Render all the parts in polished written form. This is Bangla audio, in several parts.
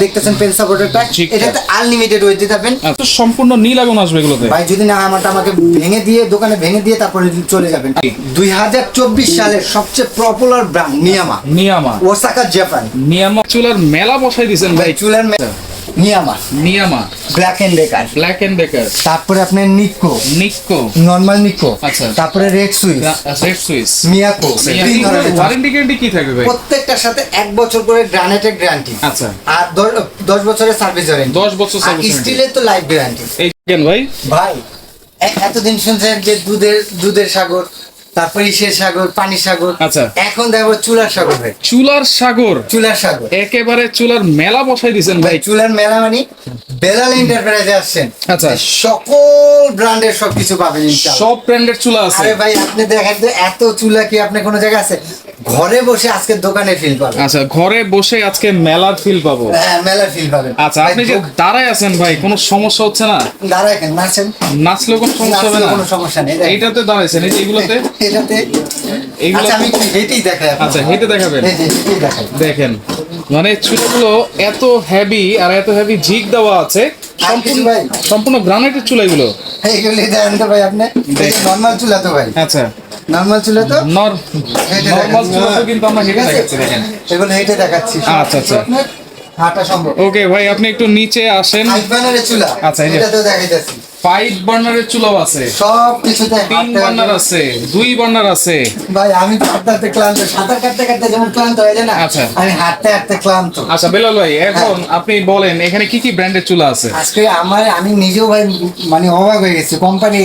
দেখতেছেন পেন সাপোর্টারটা, এটাতে আনলিমিটেড ওয়েট দিতে পারবেন। সম্পূর্ণ নীল আগুন আসবে এগুলোতে ভাই যদি না আমাকে ভেঙে দিয়ে দোকানে ভেঙে দিয়ে তারপরে চলে যাবেন। 2024 সালের সবচেয়ে পপুলার ব্র্যান্ড নিয়ামা ওসাকা জাপান। নিয়ামা চুলার মেলা বসাই দিয়েছেন ভাই। চুলার নিয়ামা ব্ল্যাক এন্ড ডেকার, তারপরে আপনার নিক্কো নরমাল নিক্কো, আচ্ছা, তারপরে red Swiss Miyako. Warranty guarantee কি থাকবে ভাই? প্রত্যেকটার সাথে 1 বছর করে গ্রানাইটের গ্যারান্টি, আচ্ছা, আর 10 বছরের সার্ভিস ওয়ারেন্টি। 10 বছর সার্ভিস ওয়ারেন্টি। স্টিলের তো লাইফ গ্যারান্টি। এই কেন ভাই এতদিন শুনছেন যে দুধের সাগর, তারপরে ইসের সাগর, পানির সাগর, আচ্ছা, এখন দেখো চুলার সাগর ভাই। চুলার সাগর একেবারে চুলার মেলা বসাই দিয়েছেন ভাই। চুলার মেলা মানে বেলাল এন্টারপ্রাইজে আসছেন, আচ্ছা, সকল ব্র্যান্ডের সবকিছু পাবেন ইনশাআল্লাহ। সব ব্র্যান্ডের চুলা আছে। আরে ভাই আপনি দেখেন তো, এত চুলা কি আপনি কোনো জায়গায় আছে? ঘরে বসে আজকে দোকানে ফিল পাবেন। আচ্ছা, ঘরে বসে আজকে মেলার ফিল পাবো। হ্যাঁ, মেলার ফিল পাবেন। আচ্ছা, আপনি যে দাঁড়ায় আছেন ভাই, কোনো সমস্যা হচ্ছে না? দাঁড়ায় কেন, নাচেন, নাচলেও কোনো সমস্যা হবে না? কোনো সমস্যা নেই। এইটাতে দাঁড়াইছেন, এই যে এগুলোতে এইগুলো। আচ্ছা, আমি হেঁটেই দেখাই। আচ্ছা, হেঁটে দেখাবেন। হেঁটেই দেখাই। দেখেন, মানে চুলাগুলো এত হেভি, আর এত হেভি ঝিক দেওয়া আছে। সম্পূর্ণ গ্রানাইটের চুলা এগুলো। এইগুলি দেন তো ভাই আপনি। নরমাল চুলা তো ভাই। আচ্ছা, নরমাল চুলা তো নরমাল চুলা তো, কিন্তু আমরা হেঁটে দেখাচ্ছি। দেখেন, এগুলো হেঁটে দেখাচ্ছি। আচ্ছা আচ্ছা, হাঁটা সম্ভব। ওকে ভাই, আপনি একটু নিচে আসেন। 5 বার্নারের চুলা। আচ্ছা, এটা তো দেখাইতাছি। 5 বার্নারের চুলাও আছে, সব কিছুতে 3 বার্নার আছে, 2 বার্নার আছে। ভাই আমি তো হাঁটতে ক্লান্ত, সাঁতার কাটতে যেমন ক্লান্ত হয়ে যায় না, আচ্ছা, আমি হাঁটতে ক্লান্ত। আচ্ছা বেলাল ভাই, এখন আপনি বলেন এখানে কি কি ব্র্যান্ডের চুলা আছে? আজকে আমি নিজেও ভাই মানে অবাক হয়ে গেছি, কোম্পানি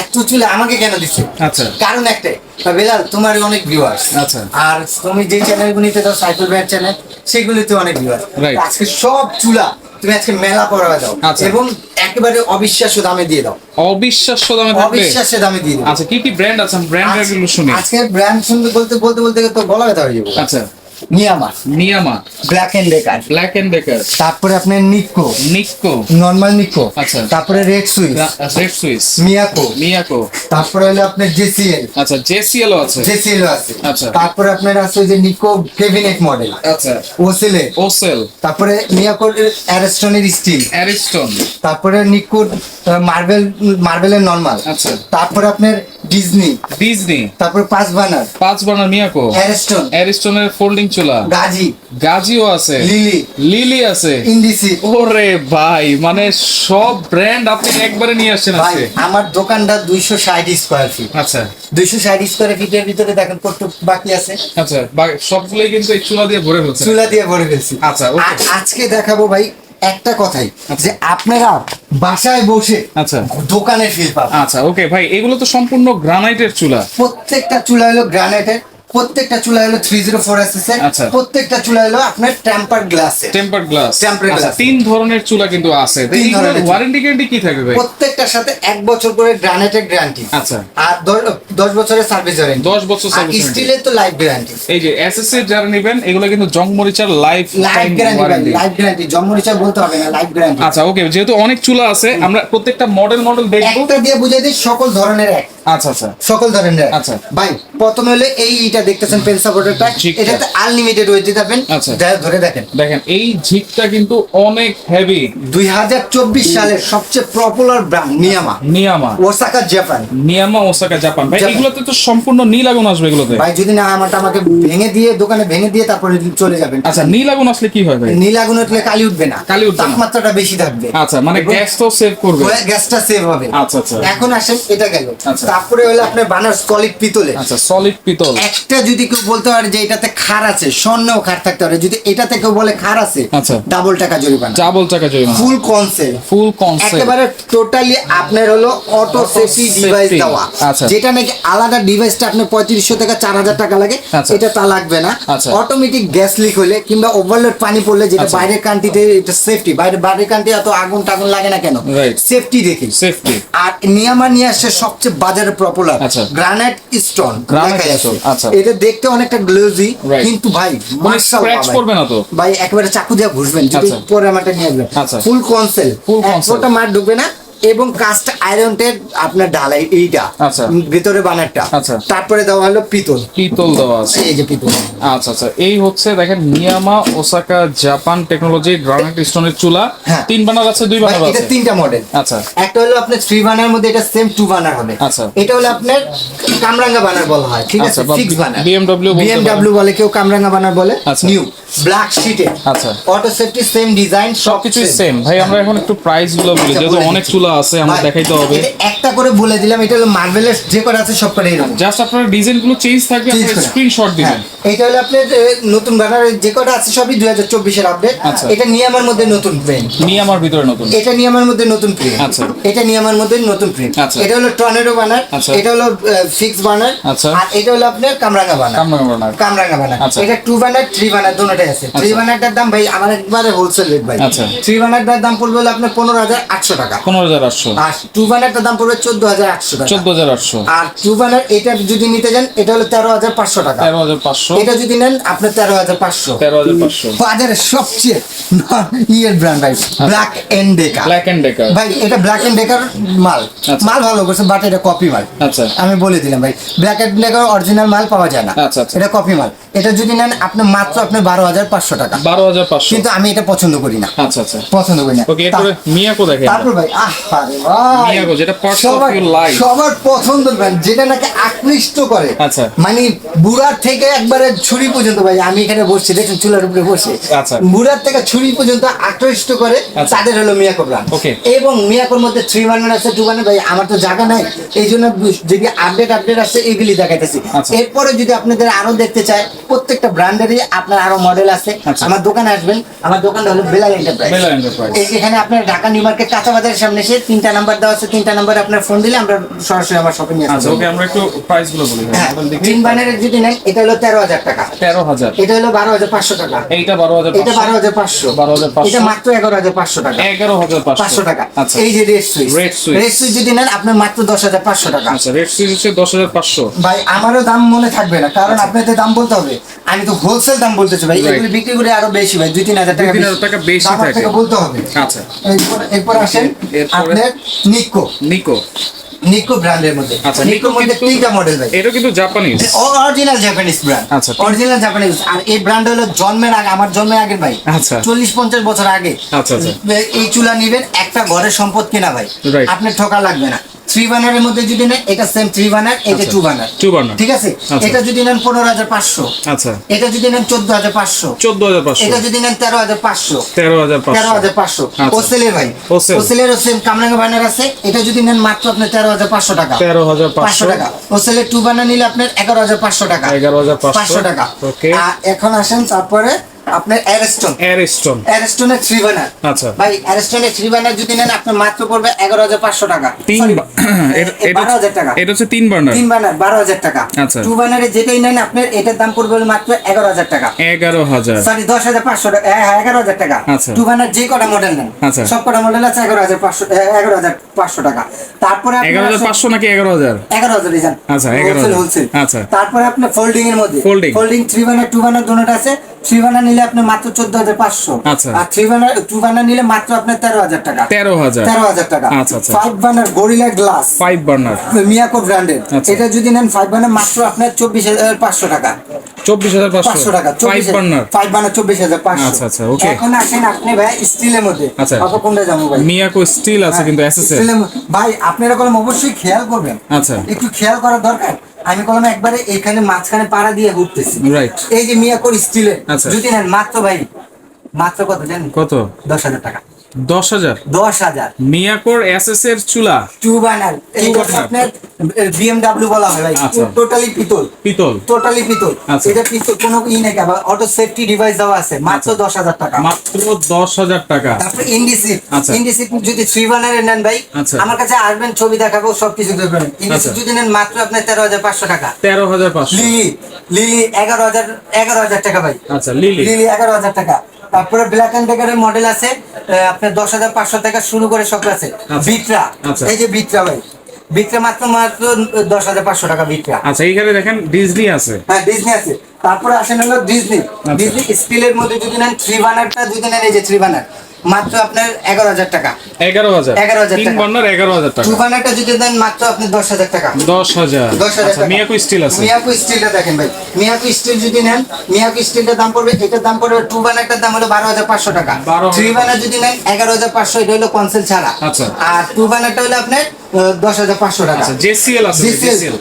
এত চুলা আমাকে কেন দিচ্ছে। আচ্ছা, কারণ একটাই, বেলাল তোমার অনেক ভিউয়ার্স, আচ্ছা, আর তুমি যে চ্যানেলগুলিতে দাও সাইকেল ব্র্যান্ড চ্যানেল, সেগুলিতে অনেক ভিউয়ার্স। রাইট, আজকে সব চুলা তুমি আজকে মেলা পড়া দাও, এবং একেবারে অবিশ্বাস্য দামে দিয়ে দাও। অবিশ্বাস্য দামে থাকবে? অবিশ্বাস্য দামে দিয়ে দাও। আচ্ছা, কি কি ব্র্যান্ড আছে? ব্র্যান্ডের গুলো শুনি। আজকে ব্র্যান্ড শুনতে বলতে তো গলা ব্যথা হয়ে যাবে। আচ্ছা, নিয়ামা ব্ল্যাক এন্ড ডেকার, তারপরে আপনার নিক্কো নরমাল নিক্কো, আচ্ছা, তারপরে রেড সুইস মিয়াকো, তারপরে হলো আপনার জেসিএল। আচ্ছা, জেসিএল আছে। আচ্ছা, তারপরে আপনার আছে যে নিক্কো কেবিনেট মডেল, আচ্ছা, ওসেল, তারপরে মিয়াকোর অ্যারিস্টনের স্টিল, তারপরে নিক্কোর মার্বেলের নরমাল, আচ্ছা, তারপরে আপনার ডিজনি, তারপরে 5 বার্নার মিয়াকো, অ্যারিস্টনের ফোল্ডিং চুলা, গাজিও আছে, লিলি আছে, ইন্ডিসি। ওরে ভাই, মানে সব ব্র্যান্ড আপনি একবারে নিয়ে আসছেন আজকে। আমার দোকানটা 260 স্কয়ার ফিট। আচ্ছা, 260 স্কয়ার ফিটের ভিতরে দেখেন কতটুকু বাকি আছে। আচ্ছা, সবগুলোই কিন্তু এই চুলা দিয়ে ভরে ফেলছি। আচ্ছা, আজকে দেখাবো ভাই একটা কথাই, যে আপনারা বাসায় বসে, আচ্ছা, দোকানে ফিল পাবেন। আচ্ছা, ওকে ভাই, এগুলো তো সম্পূর্ণ গ্রানাইটের চুলা। প্রত্যেকটা চুলা হলো গ্রানাইটের, প্রত্যেকটা চুলা হলো 304 এসএসএর, প্রত্যেকটা চুলা হলো আপনার টেম্পারড গ্লাস। 3 ধরনের চুলা কিন্তু আছে। ওয়ারেন্টি গ্যারান্টি কি থাকবে ভাই? প্রত্যেকটার সাথে 1 বছর করে গ্রানাইটের গ্যারান্টি, আচ্ছ, আর 10 বছরের সার্ভিস ওয়ারেন্টি। 10 বছর সার্ভিস ওয়ারেন্টি। স্টিলের তো লাইফ গ্যারান্টি। এই যে এসএসসি যারা নেবেন, এগুলো কিন্তু জং মরিচার লাইফ গ্যারান্টি, জং মরিচা বলতে হবে না, লাইফ গ্যারান্টি। আচ্ছা, ওকে, যেহেতু অনেক চুলা আছে, আমরা প্রত্যেকটা মডেল দেখবো। একটা দিয়ে বুঝাই দিই, সকল ধরনের এক। আচ্ছা, সকল ধরনের। আচ্ছা ভাই, প্রথমে হলে এইটা দেখতেছেন পেন সাপোর্টারটা, এটাতে আনলিমিটেড ওয়েট দিতে পারবেন। আচ্ছা, ধরে দেখেন, এই ঝিকটা কিন্তু অনেক হেভি। 2024 সালের সবচেয়ে পপুলার ব্র্যান্ড নিয়ামা ওসাকা জাপান। ভাই, এগুলোতে তো সম্পূর্ণ নীল আগুন আসবে এগুলোতে। ভাই যদি না আমাকে ভেঙে দিয়ে দোকানে ভেঙে দিয়ে তারপরে চলে যাবেন। আচ্ছা, নীল আগুন আসলে কি হয় ভাই? নীল আগুন উঠলে কালি উঠবে না, তাপমাত্রাটা বেশি থাকবে। আচ্ছা, মানে গ্যাস তো সেভ করবে, গ্যাসটা সেভ হবে। আচ্ছা, এখন আসেন, এটা গেল। তারপরে হলো আপনার বানার সলিড পিতলে। আচ্ছা, সলিড পিতল। একটা যদি কেউ বলতে পারে যে এটাতে খার আছে, স্বর্ণেও খার থাকতে পারে, যদি এটাতে কেউ বলে খার আছে, আচ্ছা, ডাবল টাকা জরিমানা। ফুল কনসেপ্ট, একেবারে টোটালি আপনার হলো অটো সেফটি ডিভাইস দেওয়া। যেটা নাকি আলাদা ডিভাইসটা আপনার 3500 থেকে 4000 টাকা লাগে, এটা তা লাগবে না। অটোমেটিক গ্যাস লিক হলে কিংবা ওভারলোড পানি পড়লে, যেটা বাইরের কান্ট্রিতে এটা সেফটি, বাইরের কান্ট্রি এত আগুন টাগুন লাগে না কেন, সেফটি দেখি। আর নিয়ামা নিয়ে আসছে সবচেয়ে বাজারে পপুলার গ্রানাইট স্টোন। এটা দেখতে অনেকটা গ্লোজি, কিন্তু ভাই ভাই একেবারে চাকু দিয়ে ঘুষবেন, যদি পরে আমারটা নিয়ে আসবেন। ফুল কনসেপ্ট, একটা মার ঢুকবে না, এবং কাস্ট আয়রনের আপনার ঢালাই এইটা আচ্ছা ভিতরে বানারটা আচ্ছা তারপরে দেওয়া হলো পিতল দেওয়া আছে এই যে পিতল আচ্ছা আচ্ছা এই হচ্ছে দেখেন নিয়ামা ওসাকা জাপান টেকনোলজি গ্রানাইট স্টোনের চুলা 3 বার্নার আছে 2 বার্নার আছে এটা তিনটা মডেল আচ্ছা একটা হলো আপনার 3 বার্নার মধ্যে এটা সেম 2 বার্নার হবে আচ্ছা এটা হলো আপনার কামরাঙ্গা বার্নার বলা হয় ঠিক আছে 6 বার্নার BMW বলে কেউ কামরাঙ্গা বার্নার বলে নিউ ব্ল্যাক শীটে আচ্ছা অটো সেফটি সেম ডিজাইন সবকিছু সেম ভাই আমরা এখন একটু প্রাইস গুলো বলি যেহেতু অনেক চুলা আছে আমরা দেখাইতে হবে একটা করে বলে দিলাম এটা হলো মার্ভেলের যে করা আছে সব করে এরকম জাস্ট আপনার ডিজাইন গুলো চেঞ্জ থাকবে আপনারা স্ক্রিনশট দিবেন এটা হলো আপনার নতুন বানার যে কটা আছে সবই 2024 এর আপডেট এটা নিয়ামার মধ্যে নতুন প্রিন্ট নিয়ামার ভিতরে নতুন এটা নিয়ামার মধ্যে নতুন প্রিন্ট আচ্ছা এটা নিয়ামার মধ্যে নতুন প্রিন্ট এটা হলো টর্নেডো বানার এটা হলো ফিক্স বানার আর এটা হলো আপনার কামরাঙ্গা বানার কামরাঙ্গা বানার এটা 2 বানার 3 বানার দুটোটাই আছে 3 বানারটার দাম ভাই আমার একবারে হোলসেল রেট ভাই আচ্ছা 3 বানারটার দাম পড়বে হলো আপনার 15800 টাকা 15800 আর 2 বানারটার দাম পড়বে 14800 টাকা 14800 আর 2 বানার এটা যদি নিতে যান এটা হলো 13500 টাকা 13500 এটা যদি নেন আপনার 13500 বাজারের সবচেয়ে ইয়ের ব্র্যান্ড ভাই ব্ল্যাক এন্ড ডেকার ভাই এটা ব্ল্যাক এন্ড ডেকার মাল মাল ভালো করছে বাট এটা কপি মাল আচ্ছা আমি বলে দিলাম ভাই ব্ল্যাক এন্ড ডেকার অরিজিনাল মাল পাওয়া যায় না আচ্ছা এটা কপি মাল এটা যদি নেন আপনি মাত্র আপনি 12500 টাকা 12500 কিন্তু আমি এটা পছন্দ করি না আচ্ছা আচ্ছা পছন্দ করি না ওকে এরপরে মিয়াকো দেখেন তারপর ভাই আরে ভাই মিয়াকো যেটা পার্টস অফ ইউর লাইফ সবার পছন্দের ব্র্যান্ড যেটা নাকি আকৃষ্ট করে আচ্ছা মানে বুড়ার থেকে একবারে ছুরি পর্যন্ত ভাই আমি এখানে বসছি দেখুন চুলার উপরে বসে আচ্ছা বুড়ার থেকে ছুরি পর্যন্ত আকৃষ্ট করে তাদের হলো মিয়াকো ব্র্যান্ড এবং মিয়াকোর মধ্যে 3 বার্নার আছে 2 বার্নার ভাই আমার তো জায়গা নাই এই জন্য যদি আপডেট আছে এগুলি দেখাইতেছি এরপরে যদি আপনাদের আরো দেখতে চাই প্রত্যেকটা ব্র্যান্ডেরই আপনার আরো মডেল আছে আমার দোকানে আসবেন আমার দোকানটা হলো বেলাল এন্টারপ্রাইজ এই যেখানে আপনার ঢাকা নিউ মার্কেট কাঁচা বাজারের সামনে এসে 3টা নাম্বার দেওয়া আছে 3টা নাম্বারে আপনার ফোন দিলে আমরা সরাসরি আমার শপে নিয়ে আসবো ওকে আমরা একটু প্রাইস গুলো বলি দেখি 3 বার্নারের যদি নেন এটা হলো 13000 টাকা 13000 এটা হলো 12500 টাকা এইটা 12500 এটা 12500 এটা মাত্র 11500 টাকা 11500 টাকা আচ্ছা এই যে রেড সুইচ যদি নেন আপনার মাত্র 10500 টাকা আচ্ছা রেড সুইচ হচ্ছে 10500 ভাই আমারও দাম মনে থাকবে না কারণ আপনাদের দাম বলতে হবে আমি তো হোলসেল দাম বলতেছি ভাই এগুলো বিক্রি করে আরো বেশি ভাই 2-3000 টাকা 2-3000 টাকা বেশি থাকে বলতে হবে আচ্ছা এরপর আসেন আপনার নিকো ব্র্যান্ডের মধ্যে আচ্ছা নিকোর মধ্যে তিনটা মডেল ভাই এটা কিন্তু জাপানিজ অরিজিনাল জাপানিজ ব্র্যান্ড আচ্ছা অরিজিনাল জাপানিজ আর এই ব্র্যান্ড হলো জন্মের আগে আমার জন্মের আগে ভাই আচ্ছা 40-50 বছর আগে আচ্ছা আচ্ছা এই চুলা নেবেন একটা ঘরের সম্পদ কিনা ভাই আপনার ঠকা লাগবে না 3 বার্নারের মধ্যে যদি নেন এটা সেম 3 বার্নার এটা 2 বার্নার ঠিক আছে এটা যদি নেন 15500 আচ্ছা এটা যদি নেন 14500 এটা যদি নেন 13500 ওসেলের ভাই ওসেলের সেম কামরাঙ্গা বার্নার আছে এটা যদি নেন মাত্র আপনার 13500 টাকা 13500 টাকা ওসেলের 2 বার্নার নিলে আপনার 11500 টাকা 11500 টাকা ওকে এখন আসেন তারপরে আপনার অ্যারেস্টনের 3 বার্নার আচ্ছা ভাই অ্যারেস্টনের 3 বার্নার যদি নেন আপনার মাত্র পড়বে 11500 টাকা 12000 টাকা এটা হচ্ছে 3 বার্নার 12000 টাকা আচ্ছা 2 বার্নারে যেটাই নেন আপনার এটার দাম পড়বে মাত্র 11000 টাকা 11000 সরি 10500 টাকা 11000 টাকা 2 বার্নার যে কটা মডেল নেন সব কটা মডেল আছে 11500 টাকা তারপরে 11500 নাকি 11000 11000 রিজন আচ্ছা 11000 হোলসেল আচ্ছা তারপরে আপনার ফোল্ডিং এর মধ্যে ফোল্ডিং 3 বার্নার 2 বার্নার দুটোটা আছে 3 বার্নার নিলে আপনি মাত্র 14500 আচ্ছা আর 3 বার্নার 2 বার্নার নিলে মাত্র আপনার 13000 টাকা 13000 টাকা আচ্ছা আচ্ছা 5 burner Gorilla Glass 5 burner Miyako ব্র্যান্ডের এটা যদি নেন 5 বার্নার মাত্র আপনার 24500 টাকা 24500 টাকা 5 বার্নার 24500 আচ্ছা আচ্ছা ওকে এখন আসেন আপনি ভাই স্টিলের মধ্যে আচ্ছা কোনটা যাবো ভাই মিয়াকো স্টিল আছে কিন্তু এসএস ভাই আপনারা কলম অবশ্যই খেয়াল করবেন আচ্ছা একটু খেয়াল করার দরকার আমি কলম একবারে এখানে মাঝখানে পাড়া দিয়ে ঘুরতেছি রাইট এই যে মিয়াকোর স্টিলের যদি নেন মাত্র ভাই মাত্র কত জানেন কত 10000 টাকা 10000 মিয়াকোর এসএস এর চুলা 2 বার্নার এইটা আপনার BMW বলা হয় ভাই টোটালি পিতল টোটালি পিতল এটা পিতল কোনো নাই আবার অটো সেফটি ডিভাইস দেওয়া আছে মাত্র 10000 টাকা মাত্র 10000 টাকা তারপর ইন্ডিসিপ যদি 3 বার্নারে নেন ভাই আমার কাছে আসবেন ছবি দেখাবো সবকিছু দেখবেন ইন্ডিসিপ যদি নেন মাত্র আপনার 13500 টাকা 13500 লিলি 11000 টাকা ভাই আচ্ছা লিলি 11000 টাকা তারপরে ব্ল্যাক এন্ড ডেকারের মডেল আছে আপনার 10500 টাকা শুরু করে সব আছে বিটরা এই যে বিটরা ভাই বিটরা মাত্র 10500 টাকা বিটরা আচ্ছা এইখানে দেখেন ডিজনি আছে হ্যাঁ ডিজনি আছে তারপরে আসেন হলো ডিজনি স্টিলের মধ্যে যদি নেন 3 বার্নারটা যদি নেন এই যে 3 বার্নার মাত্র আপনার 11,000 টাকা। 11,000 11,000 তিন টাকা। বার্নার 11,000 টাকা। টু বার্নারটা যদি দেন মাত্র আপনি 10,000 টাকা। 10,000 10,000 আচ্ছা টাকা। মিয়াকো স্টিল আছে। মিয়াকো স্টিলটা দেখেন ভাই, মিয়াকো স্টিল যদি নেন, মিয়াকো স্টিলটার দাম পড়বে, এটার দাম পড়বে টু বার্নারটার দাম হলো 12,500 টাকা। 12,000 থ্রি বার্নার যদি নেন 11,500, এটা হলো কনসেল ছাড়া। আচ্ছা। আর টু বার্নারটা হলো আপনার 10,500 টাকা। আচ্ছা জেসিএল আছে।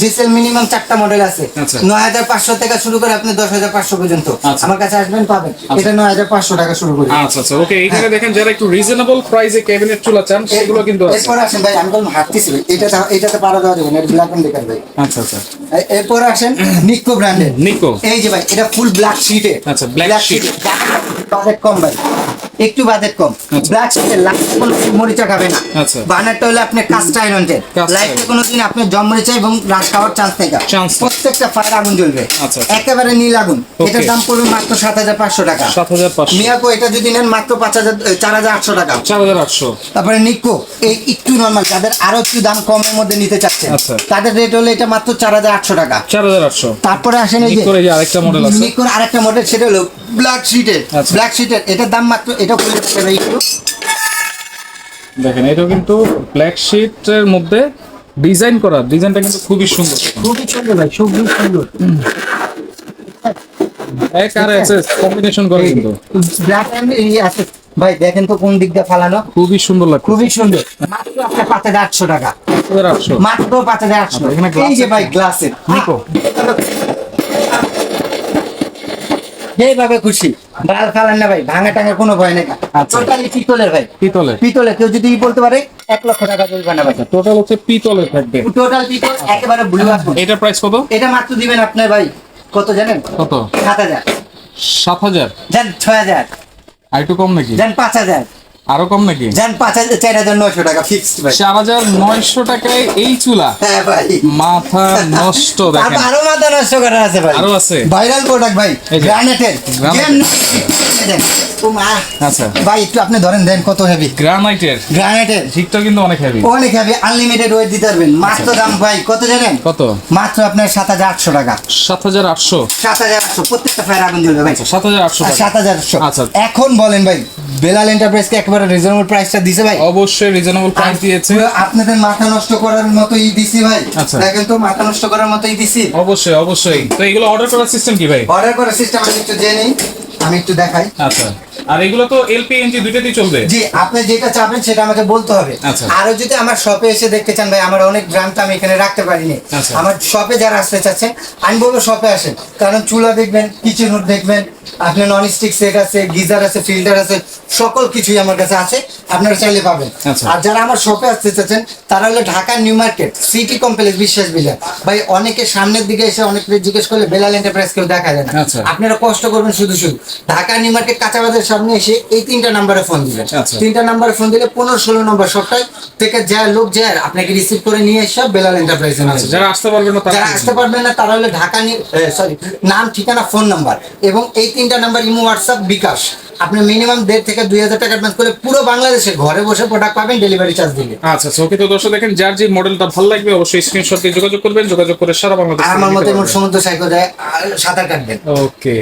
জিসেল মিনিমাম 4টা মডেল আছে। আচ্ছা। 9,500 থেকে শুরু করে আপনি 10,500 পর্যন্ত আচ্ছা। আমার কাছে আসবেন পাবেন। এটা 9,500 টাকা শুরু করে। আচ্ছা আচ্ছা ওকে, এখানে দেখেন যারা একটু রিজনেবল প্রাইসে ক্যাবিনেট চুলা চান সেগুলো কিন্তু আছে। এরপর আসেন ভাই, আমি বললাম হাঁটতেছি ভাই, এটাতে পারা দেওয়া যাবে না, এটা ব্ল্যাক এন্ড দেখার ভাই। আচ্ছা আচ্ছা এরপর আসেন নিকো ব্র্যান্ডের। নিকো। এই যে ভাই, এটা ফুল ব্ল্যাক শীটে। আচ্ছা, black sheet। বাজেট কম ভাই, একটু বাজেট কম। আচ্ছা। ব্ল্যাক শীটে লাইট কোনো মরিচা খাবে না। আচ্ছা। বার্নারটা হলো আপনার কাস্ট আয়রনের। Cast লাইটে iron। কোনোদিন আপনার জম মরিচা এবং রাশ খাওয়ার চান্স নেই। Chance নেই। প্রত্যেকটা ফায়ার আগুন জ্বলবে। আচ্ছা। একেবারে নীল আগুন। Okay। এটার দাম পড়বে মাত্র 7,500 টাকা। 7,500 মিয়াকো এটা যদি নেন মাত্র 4,800 টাকা। 4,800 তারপরে নিকো, এই একটু নরমাল, যাদের আরো একটু দাম কমের মধ্যে নিতে চাচ্ছেন, আচ্ছা। তাদের রেট হলো এটা মাত্র 4,800 টাকা। 4,800 তারপরে আসেন এই যে নিকোর এই যে আরেকটা মডেল আছে। নিকোর আরেকটা মডেল, সেটা হলো ব্ল্যাক শীটের। আচ্ছা। ব্ল্যাক শীটের এটার দাম মাত্র, এটা খুলে দেখতে হবে একটু। দেখেন এটা কিন্তু ব্ল্যাক শিটের মধ্যে ডিজাইন করা, ডিজাইনটা কিন্তু খুবই সুন্দর। খুবই সুন্দর ভাই, খুবই সুন্দর। এক আর এসএস কম্বিনেশন করে কিন্তু ব্ল্যাক এন্ড এই আছে ভাই, দেখেন তো কোন দিক দিয়ে ফালানো, খুবই সুন্দর লাগছে। খুবই সুন্দর। মাত্র আপনার 5,800 টাকা। 4,800 মাত্র 5,800। এখানে glass এই যে এর- ভাই গ্লাসের নিকো। যেভাবে খুশি ডাল ফালান না ভাই, ভাঙা টাঙা কোনো ভয় নেই। আচ্ছা। টোটালি পিতলের ভাই, পিতলের। পিতলে কেউ যদি বলতে পারে 1,00,000 টাকা জরিমানা ভাই। টোটাল হচ্ছে পিতলের থাকবে। টোটাল পিতল একেবারে ব্লু আসবে। এটার প্রাইস কত? এটা মাত্র দিবেন আপনার ভাই কত জানেন? কত? 7,000। 7,000 যান 6,000। আর একটু কম নাকি? যান 5,000। আরো কম নাকি? যান 5,000, 4,900 টাকা ফিক্সড ভাই। 4,900 টাকায় এই চুলা? হ্যাঁ ভাই, মাথা নষ্ট। দেখেন আরো মাথা নষ্ট করা আছে ভাই, আরো আছে। ভাইরাল প্রোডাক্ট ভাই, এই যে। গ্রানাইটের। আচ্ছা ভাই একটু আপনি ধরেন, দেন কত হেভি গ্রানাইটের। গ্রানাইটের। ঠিকটা কিন্তু অনেক হেভি। অনেক হেভি, আনলিমিটেড ওয়েট দিতে পারবেন। মাত্র দাম ভাই কত জানেন? কত? মাত্র আপনার 7,800 টাকা। 7,800 7,800 প্রত্যেকটা ফায়ার আগুন জ্বলবে ভাই। 7,800 টাকা। 7,800। আচ্ছা। এখন বলেন ভাই, বেলাল এন্টারপ্রাইজকে একেবারে রিজনেবল প্রাইসটা দিছে ভাই। অবশ্যই রিজনেবল প্রাইস দিয়েছে। পুরো আপনাদের মাথা নষ্ট করার মতোই দিছি ভাই। আচ্ছা। দেখেন তো, মাথা নষ্ট করার মতোই দিছি। অবশ্যই অবশ্যই। তো এগুলো অর্ডার করার সিস্টেম কি ভাই? অর্ডার করার সিস্টেম আমি একটু জেনে নিই, আমি একটু দেখাই। আচ্ছা, আর এগুলো তো এলপি এনজি দুইটাতেই চলবে? জি, আপনি যেটা চাবেন সেটা আমাকে বলতে হবে। আচ্ছা। আরো যদি আমার শপে এসে দেখতে চান ভাই, আমার অনেক ব্র্যান্ড তো আমি এখানে রাখতে পারিনি। আচ্ছা। আমার শপে যারা আসতে চাচ্ছেন, আমি বলবো শপে আসেন, কারণ চুলা দেখবেন, কিচেন হুড দেখবেন, আপনার নন স্টিক সেট আছে, গিজার আছে, ফিল্টার আছে, সকল কিছুই আমার কাছে আছে, আপনারা চাইলে পাবেন। আচ্ছা। আর যারা আমার শপে আসতে চাচ্ছেন, তারা হলো Dhaka new market city complex বিশ্বাস বিল্ডার। ভাই অনেকে সামনের দিকে এসে অনেক জিজ্ঞেস করলে বেলাল এন্টারপ্রাইজ কেউ দেখা যায় না। আচ্ছা। আপনারা কষ্ট করবেন শুধু শুধু ঢাকা নিউ মার্কেট কাঁচাবাজারের সামনে এসে এই 3টা নাম্বারে ফোন দিবেন। আচ্ছা। 3টা নাম্বারে ফোন দিলে 15-16 নম্বর সবটাই থেকে যায় লোক যায় আপনাকে রিসিভ করে নিয়ে এসে বেলাল এন্টারপ্রাইজে নিয়ে আচ্ছা, আসবে। যারা আসতে পারবে না তারা যারা আসতে পারবেন না তারা হলে ঢাকা সরি নাম, ঠিকানা, ফোন নাম্বার এবং এই 3টা নাম্বার ইমো, হোয়াটসঅ্যাপ, বিকাশ। আপনি মিনিমাম 1,500 থেকে 2,000 টাকা অ্যাডভান্স করে পুরো বাংলাদেশে ঘরে বসে প্রোডাক্ট পাবেন, ডেলিভারি চার্জ দিলে। আচ্ছা ওকে। তো দর্শক দেখেন, যার যে মডেলটা ভালো লাগবে অবশ্যই স্ক্রিনশট দিয়ে যোগাযোগ করবেন, যোগাযোগ করে সারা বাংলাদেশ আর আমার মতে সমুদ্র সাইকেল যায় সাঁতার কাটবেন। ওকে।